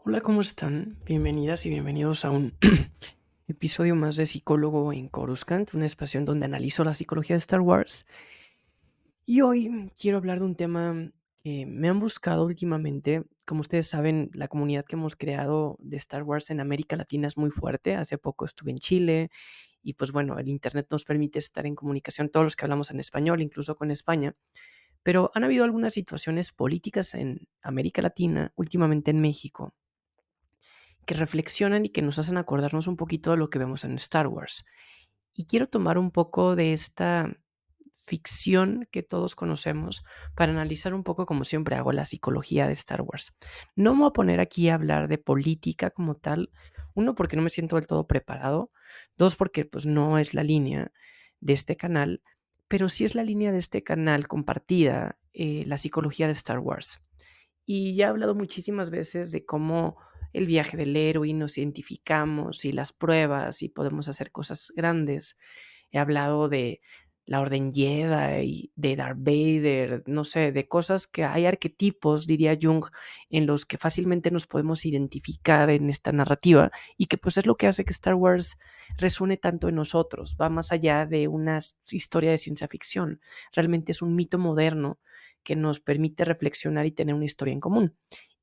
Hola, ¿cómo están? Bienvenidas y bienvenidos a un episodio más de Psicólogo en Coruscant, un espacio en donde analizo la psicología de Star Wars. Y hoy quiero hablar de un tema que me han buscado últimamente. Como ustedes saben, la comunidad que hemos creado de Star Wars en América Latina es muy fuerte. Hace poco estuve en Chile y pues bueno, el Internet nos permite estar en comunicación todos los que hablamos en español, incluso con España. Pero han habido algunas situaciones políticas en América Latina, últimamente en México, que reflexionan y que nos hacen acordarnos un poquito de lo que vemos en Star Wars. Y quiero tomar un poco de esta ficción que todos conocemos para analizar un poco, como siempre hago, la psicología de Star Wars. No me voy a poner aquí a hablar de política como tal. Uno, porque no me siento del todo preparado. Dos, porque pues no es la línea de este canal, pero sí es la línea de este canal compartida, la psicología de Star Wars. Y ya he hablado muchísimas veces de cómo el viaje del héroe y nos identificamos y las pruebas y podemos hacer cosas grandes. He hablado de la Orden Jedi, de Darth Vader, no sé, de cosas que hay arquetipos, diría Jung, en los que fácilmente nos podemos identificar en esta narrativa y que pues es lo que hace que Star Wars resuene tanto en nosotros. Va más allá de una historia de ciencia ficción. Realmente es un mito moderno que nos permite reflexionar y tener una historia en común.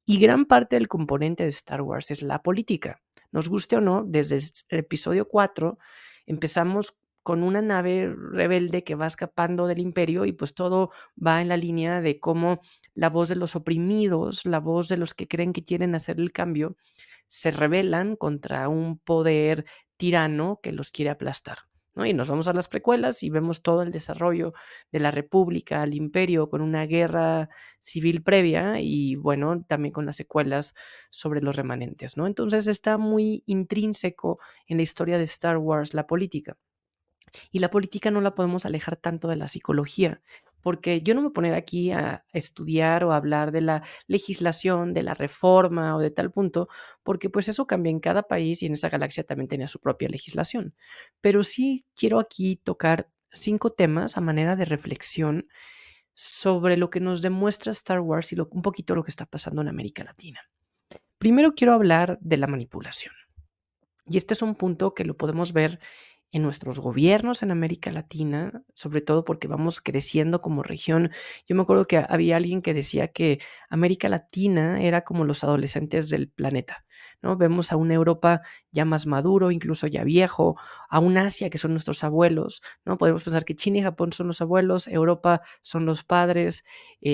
Y gran parte del componente de Star Wars es la política. Nos guste o no, desde el episodio 4 empezamos con una nave rebelde que va escapando del imperio y pues todo va en la línea de cómo la voz de los oprimidos, la voz de los que creen que quieren hacer el cambio, se rebelan contra un poder tirano que los quiere aplastar, ¿no? Y nos vamos a las precuelas y vemos todo el desarrollo de la república al imperio con una guerra civil previa y bueno, también con las secuelas sobre los remanentes, ¿no? Entonces está muy intrínseco en la historia de Star Wars la política. Y la política no la podemos alejar tanto de la psicología, porque yo no me voy a poner aquí a estudiar o a hablar de la legislación, de la reforma o de tal punto, porque pues eso cambia en cada país y en esa galaxia también tenía su propia legislación. Pero sí quiero aquí tocar 5 temas a manera de reflexión sobre lo que nos demuestra Star Wars y un poquito lo que está pasando en América Latina. Primero quiero hablar de la manipulación. Y este es un punto que lo podemos ver en nuestros gobiernos en América Latina, sobre todo porque vamos creciendo como región. Yo me acuerdo que había alguien que decía que América Latina era como los adolescentes del planeta, ¿no? Vemos a una Europa ya más maduro, incluso ya viejo, a un Asia que son nuestros abuelos, ¿no? Podemos pensar que China y Japón son los abuelos, Europa son los padres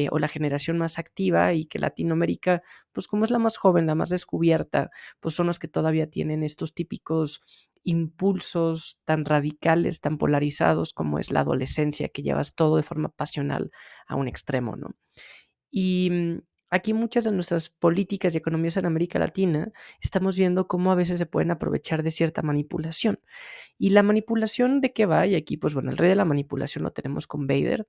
o la generación más activa y que Latinoamérica, pues como es la más joven, la más descubierta, pues son los que todavía tienen estos típicos impulsos tan radicales, tan polarizados como es la adolescencia, que llevas todo de forma pasional a un extremo, ¿no? Y aquí muchas de nuestras políticas y economías en América Latina estamos viendo cómo a veces se pueden aprovechar de cierta manipulación. ¿Y la manipulación de qué va? Y aquí, pues bueno, el rey de la manipulación lo tenemos con Vader,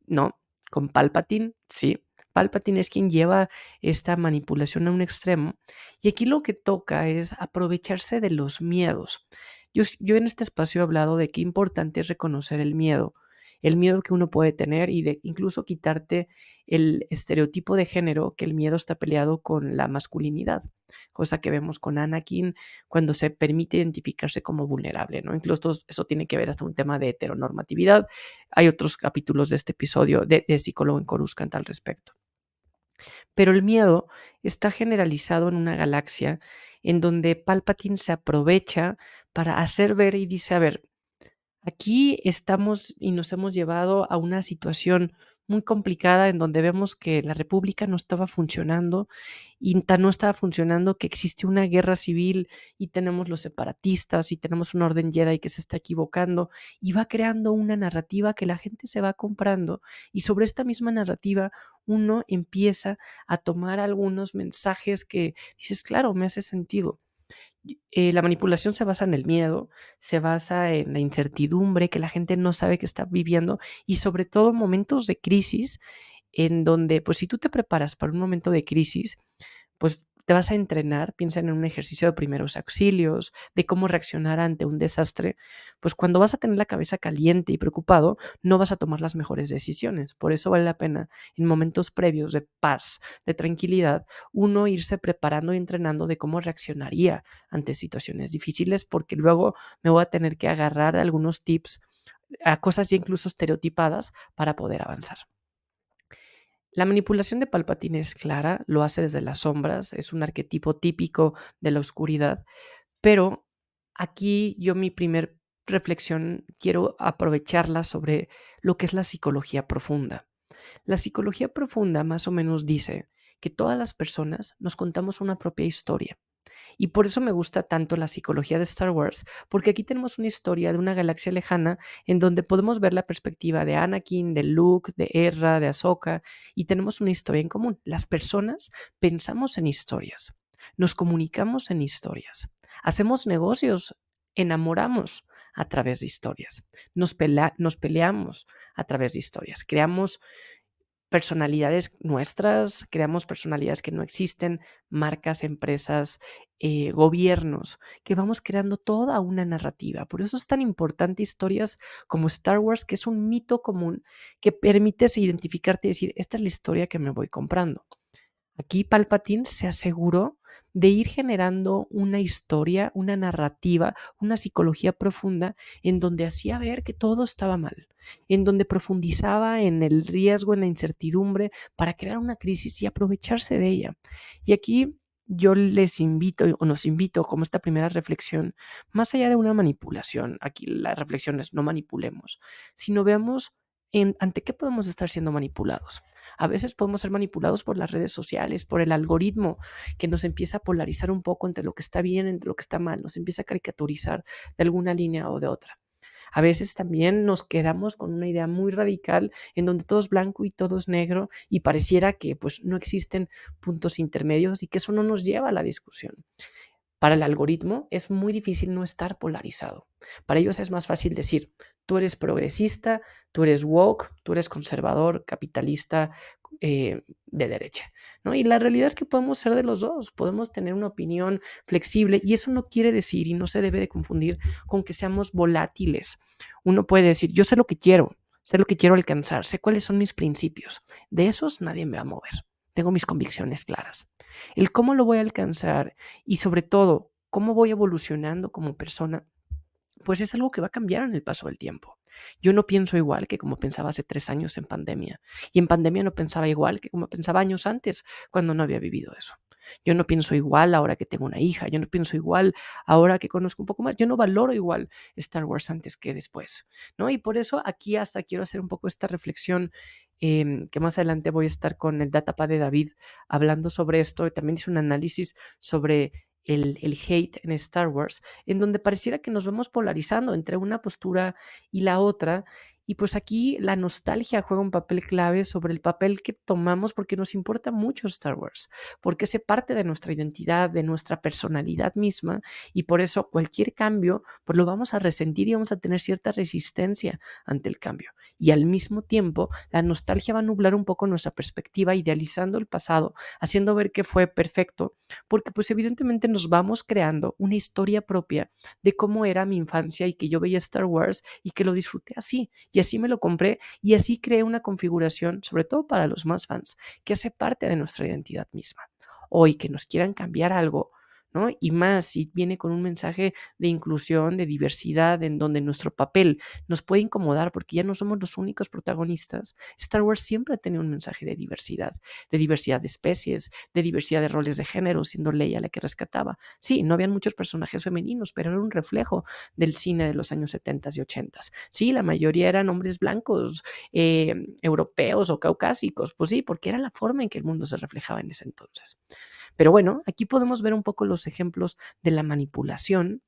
no, con Palpatine, sí. Palpatine es quien lleva esta manipulación a un extremo. Y aquí lo que toca es aprovecharse de los miedos. Yo en este espacio he hablado de qué importante es reconocer el miedo que uno puede tener y de incluso quitarte el estereotipo de género, que el miedo está peleado con la masculinidad, cosa que vemos con Anakin cuando se permite identificarse como vulnerable, ¿no? Incluso eso tiene que ver hasta un tema de heteronormatividad. Hay otros capítulos de este episodio de Psicólogo en Coruscant al respecto. Pero el miedo está generalizado en una galaxia en donde Palpatine se aprovecha para hacer ver y dice, a ver, aquí estamos y nos hemos llevado a una situación muy complicada en donde vemos que la república no estaba funcionando y no estaba funcionando, que existe una guerra civil y tenemos los separatistas y tenemos una orden Jedi que se está equivocando y va creando una narrativa que la gente se va comprando y sobre esta misma narrativa uno empieza a tomar algunos mensajes que dices, claro, me hace sentido. La manipulación se basa en el miedo, se basa en la incertidumbre que la gente no sabe que está viviendo y sobre todo en momentos de crisis en donde, pues si tú te preparas para un momento de crisis, pues te vas a entrenar, piensa en un ejercicio de primeros auxilios, de cómo reaccionar ante un desastre, pues cuando vas a tener la cabeza caliente y preocupado, no vas a tomar las mejores decisiones. Por eso vale la pena en momentos previos de paz, de tranquilidad, uno irse preparando y entrenando de cómo reaccionaría ante situaciones difíciles, porque luego me voy a tener que agarrar algunos tips a cosas ya incluso estereotipadas para poder avanzar. La manipulación de Palpatine es clara, lo hace desde las sombras, es un arquetipo típico de la oscuridad, pero aquí yo mi primer reflexión quiero aprovecharla sobre lo que es la psicología profunda. La psicología profunda más o menos dice que todas las personas nos contamos una propia historia. Y por eso me gusta tanto la psicología de Star Wars, porque aquí tenemos una historia de una galaxia lejana en donde podemos ver la perspectiva de Anakin, de Luke, de Ezra, de Ahsoka, y tenemos una historia en común. Las personas pensamos en historias, nos comunicamos en historias, hacemos negocios, enamoramos a través de historias, nos peleamos a través de historias, creamos personalidades nuestras, creamos personalidades que no existen, marcas, empresas, gobiernos, que vamos creando toda una narrativa. Por eso es tan importante historias como Star Wars, que es un mito común que permite identificarte y decir, esta es la historia que me voy comprando. Aquí Palpatine se aseguró de ir generando una historia, una narrativa, una psicología profunda en donde hacía ver que todo estaba mal, en donde profundizaba en el riesgo, en la incertidumbre para crear una crisis y aprovecharse de ella. Y aquí yo les invito o nos invito como esta primera reflexión, más allá de una manipulación, aquí la reflexión es no manipulemos, sino veamos ante qué podemos estar siendo manipulados. A veces podemos ser manipulados por las redes sociales, por el algoritmo que nos empieza a polarizar un poco entre lo que está bien, entre lo que está mal, nos empieza a caricaturizar de alguna línea o de otra. A veces también nos quedamos con una idea muy radical en donde todo es blanco y todo es negro y pareciera que pues no existen puntos intermedios y que eso no nos lleva a la discusión. Para el algoritmo es muy difícil no estar polarizado. Para ellos es más fácil decir, tú eres progresista, tú eres woke, tú eres conservador, capitalista, de derecha, ¿no? Y la realidad es que podemos ser de los dos, podemos tener una opinión flexible y eso no quiere decir y no se debe de confundir con que seamos volátiles. Uno puede decir, yo sé lo que quiero alcanzar, sé cuáles son mis principios. De esos nadie me va a mover. Tengo mis convicciones claras. El cómo lo voy a alcanzar y sobre todo cómo voy evolucionando como persona, pues es algo que va a cambiar en el paso del tiempo. Yo no pienso igual que como pensaba hace 3 años en pandemia. Y en pandemia no pensaba igual que como pensaba años antes, cuando no había vivido eso. Yo no pienso igual ahora que tengo una hija. Yo no pienso igual ahora que conozco un poco más. Yo no valoro igual Star Wars antes que después, ¿no? Y por eso aquí hasta quiero hacer un poco esta reflexión, que más adelante voy a estar con el Datapad de David hablando sobre esto. También hice un análisis sobre el hate en Star Wars, en donde pareciera que nos vamos polarizando entre una postura y la otra. Y pues aquí la nostalgia juega un papel clave sobre el papel que tomamos porque nos importa mucho Star Wars, porque hace parte de nuestra identidad, de nuestra personalidad misma, y por eso cualquier cambio, pues lo vamos a resentir y vamos a tener cierta resistencia ante el cambio. Y al mismo tiempo, la nostalgia va a nublar un poco nuestra perspectiva, idealizando el pasado, haciendo ver que fue perfecto, porque pues evidentemente nos vamos creando una historia propia de cómo era mi infancia y que yo veía Star Wars y que lo disfruté así y así me lo compré y así creé una configuración, sobre todo para los más fans, que hace parte de nuestra identidad misma. Hoy que nos quieran cambiar algo, ¿no? Y más si viene con un mensaje de inclusión, de diversidad, en donde nuestro papel nos puede incomodar porque ya no somos los únicos protagonistas. Star Wars siempre ha tenido un mensaje de diversidad de especies, de diversidad de roles de género, siendo Leia la que rescataba. Sí, no habían muchos personajes femeninos, pero era un reflejo del cine de los años 70 y 80. Sí, la mayoría eran hombres blancos, europeos o caucásicos, pues sí, porque era la forma en que el mundo se reflejaba en ese entonces. Pero bueno, aquí podemos ver un poco los ejemplos de la manipulación,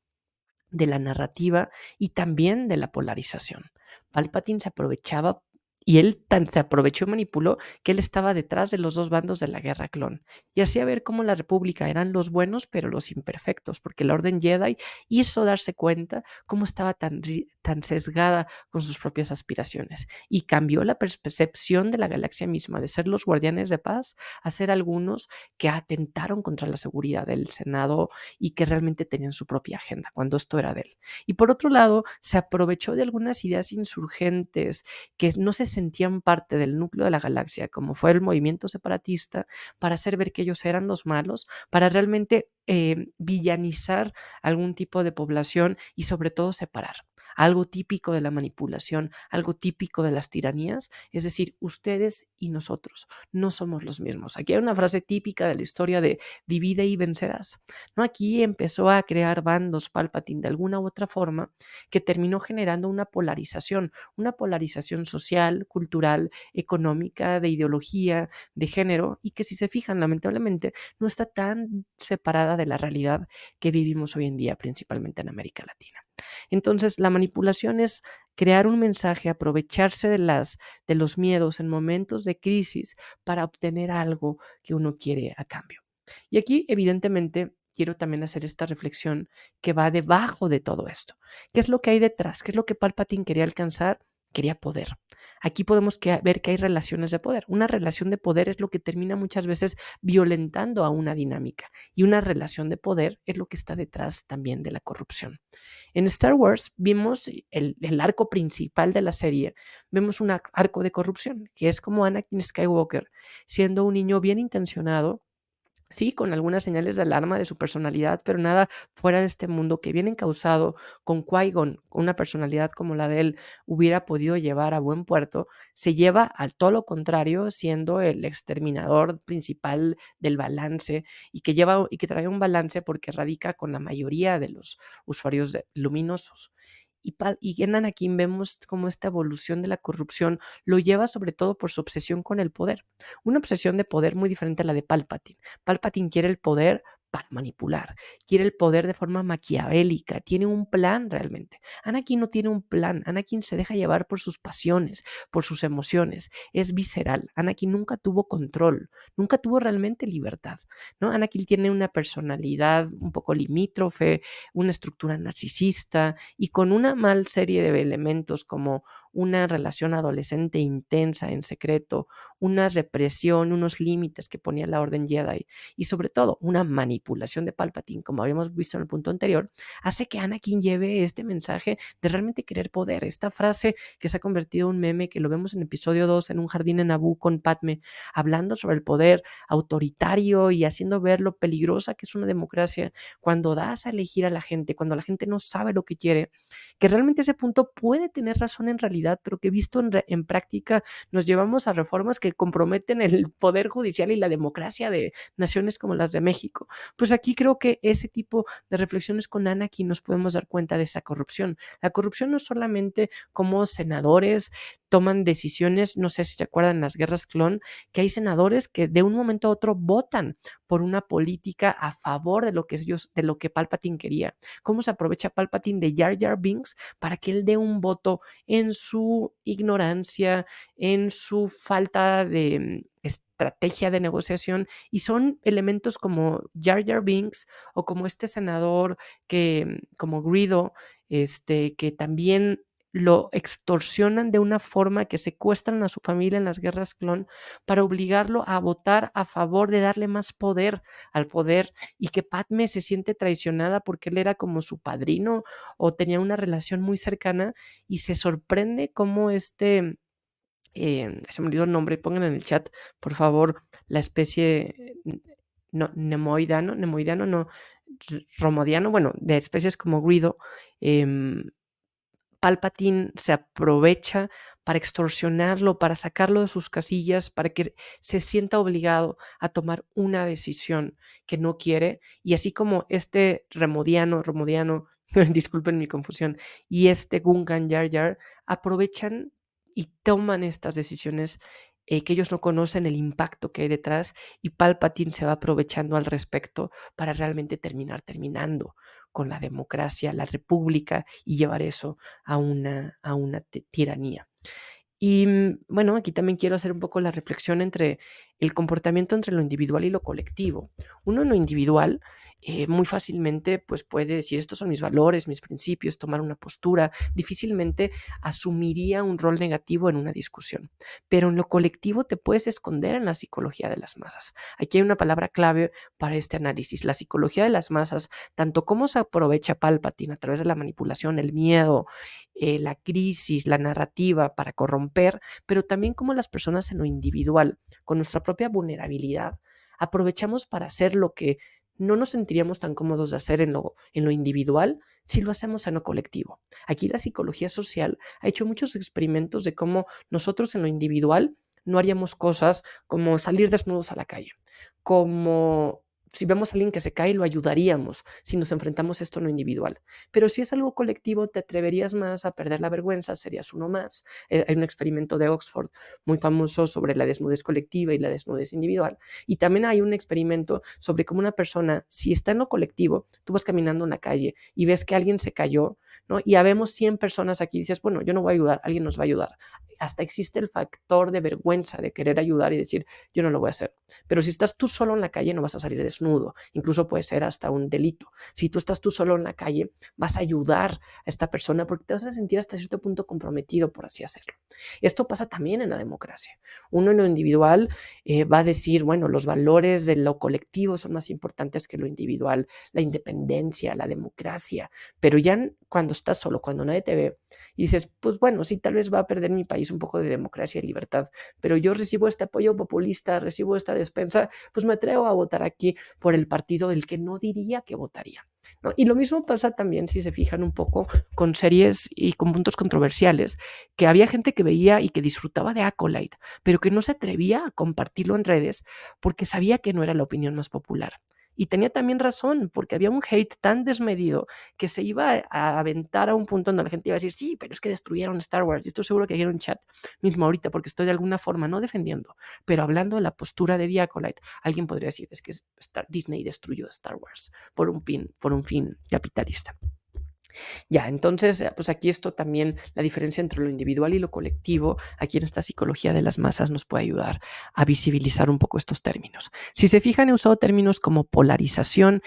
de la narrativa y también de la polarización. Palpatine se aprovechaba Y él tan se aprovechó y manipuló que él estaba detrás de los 2 bandos de la guerra clon. Y hacía ver cómo la República eran los buenos, pero los imperfectos, porque la Orden Jedi hizo darse cuenta cómo estaba tan sesgada con sus propias aspiraciones. Y cambió la percepción de la galaxia misma, de ser los guardianes de paz, a ser algunos que atentaron contra la seguridad del Senado y que realmente tenían su propia agenda, cuando esto era de él. Y por otro lado, se aprovechó de algunas ideas insurgentes que no se sentían parte del núcleo de la galaxia, como fue el movimiento separatista, para hacer ver que ellos eran los malos, para realmente villanizar algún tipo de población y sobre todo separar. Algo típico de la manipulación, algo típico de las tiranías, es decir, ustedes y nosotros no somos los mismos. Aquí hay una frase típica de la historia de divide y vencerás. ¿No? Aquí empezó a crear bandos Palpatine de alguna u otra forma que terminó generando una polarización social, cultural, económica, de ideología, de género, y que si se fijan, lamentablemente, no está tan separada de la realidad que vivimos hoy en día, principalmente en América Latina. Entonces, la manipulación es crear un mensaje, aprovecharse de los miedos en momentos de crisis para obtener algo que uno quiere a cambio. Y aquí, evidentemente, quiero también hacer esta reflexión que va debajo de todo esto. ¿Qué es lo que hay detrás? ¿Qué es lo que Palpatine quería alcanzar? Quería poder. Aquí podemos ver que hay relaciones de poder. Una relación de poder es lo que termina muchas veces violentando a una dinámica, y una relación de poder es lo que está detrás también de la corrupción. En Star Wars vimos el arco principal de la serie, vemos un arco de corrupción, que es como Anakin Skywalker, siendo un niño bien intencionado, sí, con algunas señales de alarma de su personalidad, pero nada fuera de este mundo, que bien encausado con Qui-Gon, con una personalidad como la de él, hubiera podido llevar a buen puerto, se lleva al todo lo contrario, siendo el exterminador principal del balance, y que trae un balance porque radica con la mayoría de los usuarios luminosos. Y en Anakin vemos cómo esta evolución de la corrupción lo lleva sobre todo por su obsesión con el poder. Una obsesión de poder muy diferente a la de Palpatine. Palpatine quiere el poder para manipular, quiere el poder de forma maquiavélica, tiene un plan realmente. Anakin no tiene un plan, Anakin se deja llevar por sus pasiones, por sus emociones, es visceral. Anakin nunca tuvo control, nunca tuvo realmente libertad, ¿no? Anakin tiene una personalidad un poco limítrofe, una estructura narcisista y con una mal serie de elementos como una relación adolescente intensa en secreto, una represión, unos límites que ponía la Orden Jedi y sobre todo una manipulación de Palpatine, como habíamos visto en el punto anterior, hace que Anakin lleve este mensaje de realmente querer poder. Esta frase que se ha convertido en un meme, que lo vemos en episodio 2 en un jardín en Naboo con Padme, hablando sobre el poder autoritario y haciendo ver lo peligrosa que es una democracia cuando das a elegir a la gente, cuando la gente no sabe lo que quiere, que realmente ese punto puede tener razón en realidad, pero que visto en práctica nos llevamos a reformas que comprometen el poder judicial y la democracia de naciones como las de México. Pues aquí creo que ese tipo de reflexiones con Anakin nos podemos dar cuenta de esa corrupción. La corrupción no es solamente como senadores toman decisiones, no sé si se acuerdan las guerras clon, que hay senadores que de un momento a otro votan por una política a favor de lo que Palpatine quería. ¿Cómo se aprovecha Palpatine de Jar Jar Binks para que él dé un voto en su ignorancia, en su falta de estrategia de negociación? Y son elementos como Jar Jar Binks o como este senador como Greedo, que también lo extorsionan de una forma que secuestran a su familia en las guerras clon para obligarlo a votar a favor de darle más poder al poder, y que Padme se siente traicionada porque él era como su padrino o tenía una relación muy cercana, y se sorprende cómo se me olvidó el nombre, pongan en el chat, por favor, la especie no, nemoidiano, no, romodiano, bueno, de especies como Greedo, Palpatine se aprovecha para extorsionarlo, para sacarlo de sus casillas, para que se sienta obligado a tomar una decisión que no quiere. Y así como este Romodiano, disculpen mi confusión, y este Gungan Jar Jar aprovechan y toman estas decisiones que ellos no conocen el impacto que hay detrás, y Palpatine se va aprovechando al respecto para realmente terminando con la democracia, la república, y llevar eso a una tiranía. Y bueno, aquí también quiero hacer un poco la reflexión entre el comportamiento entre lo individual y lo colectivo. Uno en lo individual muy fácilmente pues puede decir estos son mis valores, mis principios, tomar una postura, difícilmente asumiría un rol negativo en una discusión. Pero en lo colectivo te puedes esconder en la psicología de las masas. Aquí hay una palabra clave para este análisis, la psicología de las masas, tanto cómo se aprovecha Palpatine a través de la manipulación, el miedo, la crisis, la narrativa para corromper, pero también cómo las personas en lo individual, con nuestra propia vulnerabilidad, aprovechamos para hacer lo que no nos sentiríamos tan cómodos de hacer en lo individual si lo hacemos en lo colectivo. Aquí la psicología social ha hecho muchos experimentos de cómo nosotros en lo individual no haríamos cosas como salir desnudos a la calle, como si vemos a alguien que se cae, lo ayudaríamos si nos enfrentamos a esto en lo individual. Pero si es algo colectivo, te atreverías más a perder la vergüenza, serías uno más. Hay un experimento de Oxford muy famoso sobre la desnudez colectiva y la desnudez individual. Y también hay un experimento sobre cómo una persona, si está en lo colectivo, tú vas caminando en la calle y ves que alguien se cayó, ¿no? Y habemos 100 personas aquí y dices, bueno, yo no voy a ayudar, alguien nos va a ayudar. Hasta existe el factor de vergüenza de querer ayudar y decir, yo no lo voy a hacer. Pero si estás tú solo en la calle, no vas a salir desnudo. Incluso puede ser hasta un delito. Si tú estás tú solo en la calle, vas a ayudar a esta persona porque te vas a sentir hasta cierto punto comprometido por así hacerlo. Esto pasa también en la democracia. Uno en lo individual va a decir, bueno, los valores de lo colectivo son más importantes que lo individual, la independencia, la democracia, pero ya cuando estás solo, cuando nadie te ve y dices, pues bueno, sí, tal vez va a perder mi país un poco de democracia y libertad, pero yo recibo este apoyo populista, recibo esta despensa, pues me atrevo a votar aquí por el partido del que no diría que votaría, ¿no? Y lo mismo pasa también, si se fijan un poco, con series y con puntos controversiales, que había gente que veía y que disfrutaba de Acolyte, pero que no se atrevía a compartirlo en redes porque sabía que no era la opinión más popular. Y tenía también razón, porque había un hate tan desmedido que se iba a aventar a un punto donde la gente iba a decir, sí, pero es que destruyeron Star Wars. Y estoy seguro que hay un chat mismo ahorita, porque estoy de alguna forma no defendiendo, pero hablando de la postura de The Acolyte, alguien podría decir, es que Disney destruyó Star Wars por un fin capitalista. Ya, entonces, pues aquí esto también, la diferencia entre lo individual y lo colectivo, aquí en esta psicología de las masas nos puede ayudar a visibilizar un poco estos términos. Si se fijan, he usado términos como polarización,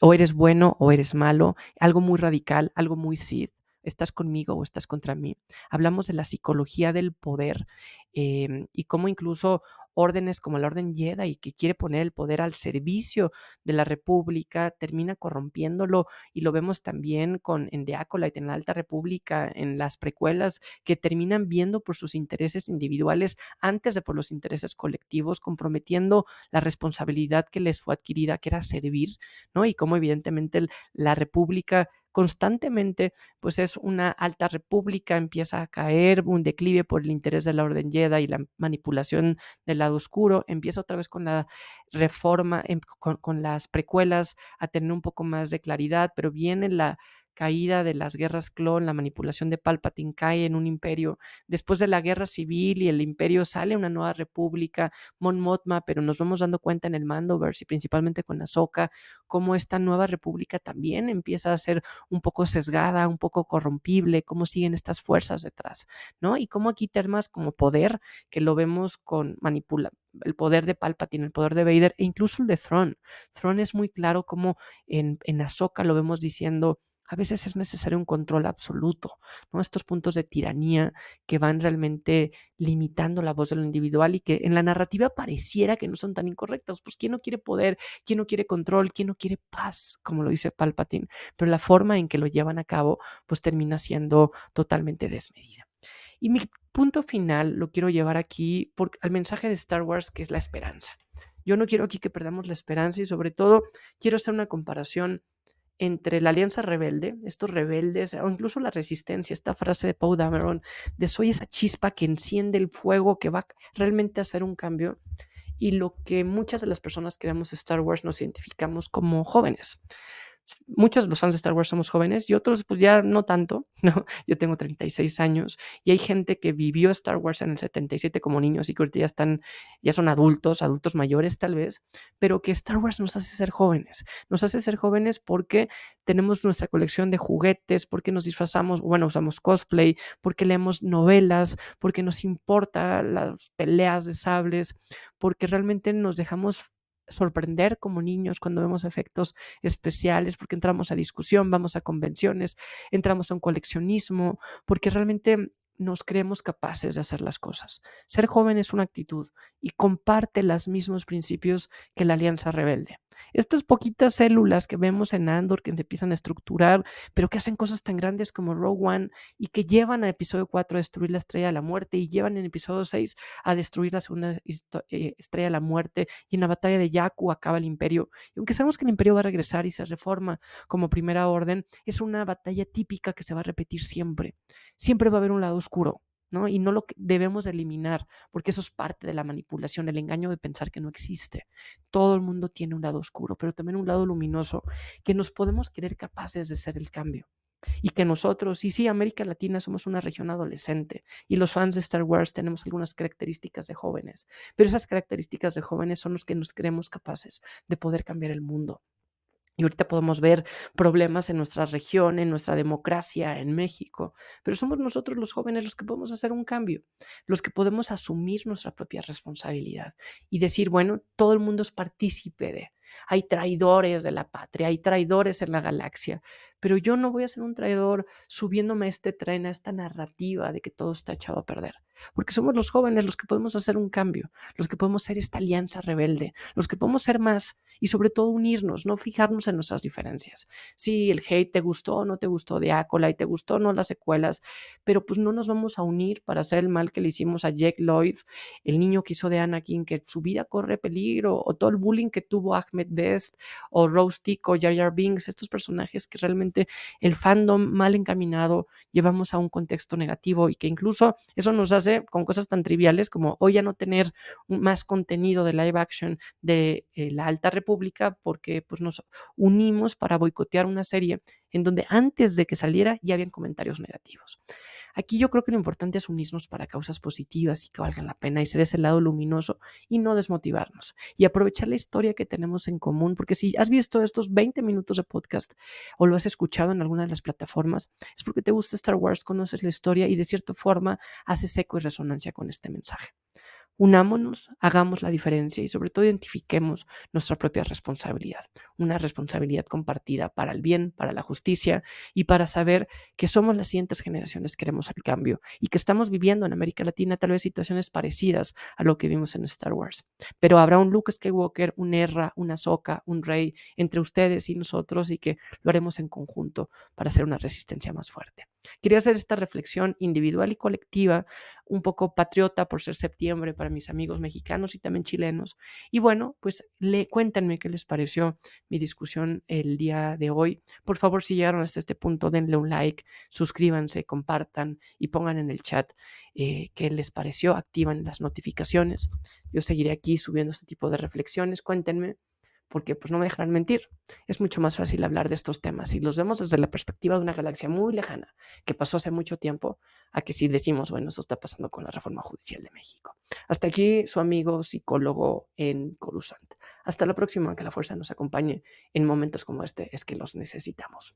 o eres bueno o eres malo, algo muy radical, algo muy Sith, estás conmigo o estás contra mí. Hablamos de la psicología del poder y cómo incluso órdenes como la Orden Jedi, que quiere poner el poder al servicio de la República, termina corrompiéndolo y lo vemos también en The Acolyte, en la Alta República, en las precuelas, que terminan viendo por sus intereses individuales antes de por los intereses colectivos, comprometiendo la responsabilidad que les fue adquirida, que era servir, ¿no? Y cómo evidentemente la República constantemente pues es una alta república, empieza a caer, un declive por el interés de la Orden Jedi y la manipulación del lado oscuro, empieza otra vez con la reforma, con las precuelas a tener un poco más de claridad, pero viene la caída de las guerras clon, la manipulación de Palpatine cae en un imperio, después de la guerra civil y el imperio sale una nueva república, Mon Mothma, pero nos vamos dando cuenta en el Mandoverse y principalmente con Ahsoka, cómo esta nueva república también empieza a ser un poco sesgada, un poco corrompible, cómo siguen estas fuerzas detrás, ¿no? Y cómo aquí temas como poder, que lo vemos con el poder de Palpatine, el poder de Vader e incluso el de Thrawn. Thrawn es muy claro como en Ahsoka lo vemos diciendo, a veces es necesario un control absoluto, ¿no? Estos puntos de tiranía que van realmente limitando la voz de lo individual y que en la narrativa pareciera que no son tan incorrectos. Pues ¿quién no quiere poder? ¿Quién no quiere control? ¿Quién no quiere paz? Como lo dice Palpatine. Pero la forma en que lo llevan a cabo pues termina siendo totalmente desmedida. Y mi punto final lo quiero llevar aquí al mensaje de Star Wars, que es la esperanza. Yo no quiero aquí que perdamos la esperanza y sobre todo quiero hacer una comparación entre la Alianza Rebelde, estos rebeldes, o incluso la resistencia, esta frase de Poe Dameron, de soy esa chispa que enciende el fuego, que va realmente a hacer un cambio, y lo que muchas de las personas que vemos Star Wars nos identificamos como jóvenes. Muchos de los fans de Star Wars somos jóvenes y otros pues ya no tanto, ¿no? Yo tengo 36 años y hay gente que vivió Star Wars en el 77 como niños y que ahorita ya son adultos, adultos mayores tal vez, pero que Star Wars nos hace ser jóvenes porque tenemos nuestra colección de juguetes, porque nos disfrazamos, bueno, usamos cosplay, porque leemos novelas, porque nos importa las peleas de sables, porque realmente nos dejamos sorprender como niños cuando vemos efectos especiales, porque entramos a discusión, vamos a convenciones, entramos a un coleccionismo, porque realmente nos creemos capaces de hacer las cosas. Ser joven es una actitud y comparte los mismos principios que la Alianza Rebelde. Estas poquitas células que vemos en Andor que se empiezan a estructurar, pero que hacen cosas tan grandes como Rogue One y que llevan a episodio 4 a destruir la Estrella de la Muerte y llevan en episodio 6 a destruir la segunda Estrella de la Muerte y en la batalla de Jakku acaba el Imperio. Y aunque sabemos que el Imperio va a regresar y se reforma como Primera Orden, es una batalla típica que se va a repetir siempre. Siempre va a haber un lado oscuro, ¿no? Y no lo debemos eliminar, porque eso es parte de la manipulación, el engaño de pensar que no existe. Todo el mundo tiene un lado oscuro, pero también un lado luminoso, que nos podemos creer capaces de ser el cambio. Y que nosotros, y sí, América Latina somos una región adolescente y los fans de Star Wars tenemos algunas características de jóvenes, pero esas características de jóvenes son los que nos creemos capaces de poder cambiar el mundo. Y ahorita podemos ver problemas en nuestra región, en nuestra democracia, en México, pero somos nosotros los jóvenes los que podemos hacer un cambio, los que podemos asumir nuestra propia responsabilidad y decir, bueno, todo el mundo es partícipe de, hay traidores de la patria, hay traidores en la galaxia, pero yo no voy a ser un traidor subiéndome a este tren, a esta narrativa de que todo está echado a perder, porque somos los jóvenes los que podemos hacer un cambio, los que podemos ser esta alianza rebelde, los que podemos ser más y sobre todo unirnos, no fijarnos en nuestras diferencias. Sí, el hate te gustó o no te gustó de Acolyte, te gustó o no las secuelas, pero pues no nos vamos a unir para hacer el mal que le hicimos a Jake Lloyd, el niño que hizo de Anakin, que su vida corre peligro, o todo el bullying que tuvo Ahmed Best, o Rose Tico, o Jar Jar Binks, estos personajes que realmente el fandom mal encaminado llevamos a un contexto negativo y que incluso eso nos hace con cosas tan triviales como hoy ya no tener más contenido de live action de la Alta República porque pues, nos unimos para boicotear una serie en donde antes de que saliera ya habían comentarios negativos. Aquí yo creo que lo importante es unirnos para causas positivas y que valgan la pena y ser ese lado luminoso y no desmotivarnos y aprovechar la historia que tenemos en común, porque si has visto estos 20 minutos de podcast o lo has escuchado en alguna de las plataformas, es porque te gusta Star Wars, conoces la historia y de cierta forma haces eco y resonancia con este mensaje. Unámonos, hagamos la diferencia y sobre todo identifiquemos nuestra propia responsabilidad, una responsabilidad compartida para el bien, para la justicia y para saber que somos las siguientes generaciones que queremos el cambio y que estamos viviendo en América Latina tal vez situaciones parecidas a lo que vimos en Star Wars. Pero habrá un Luke Skywalker, un Ezra, una Ahsoka, un Rey entre ustedes y nosotros y que lo haremos en conjunto para hacer una resistencia más fuerte. Quería hacer esta reflexión individual y colectiva, un poco patriota por ser septiembre para mis amigos mexicanos y también chilenos. Y bueno, pues cuéntenme qué les pareció mi discusión el día de hoy. Por favor, si llegaron hasta este punto, denle un like, suscríbanse, compartan y pongan en el chat qué les pareció, activan las notificaciones. Yo seguiré aquí subiendo este tipo de reflexiones. Cuéntenme porque pues no me dejarán mentir. Es mucho más fácil hablar de estos temas si los vemos desde la perspectiva de una galaxia muy lejana que pasó hace mucho tiempo a que si decimos, bueno, eso está pasando con la reforma judicial de México. Hasta aquí su amigo psicólogo en Coruscant. Hasta la próxima, que la fuerza nos acompañe en momentos como este, es que los necesitamos.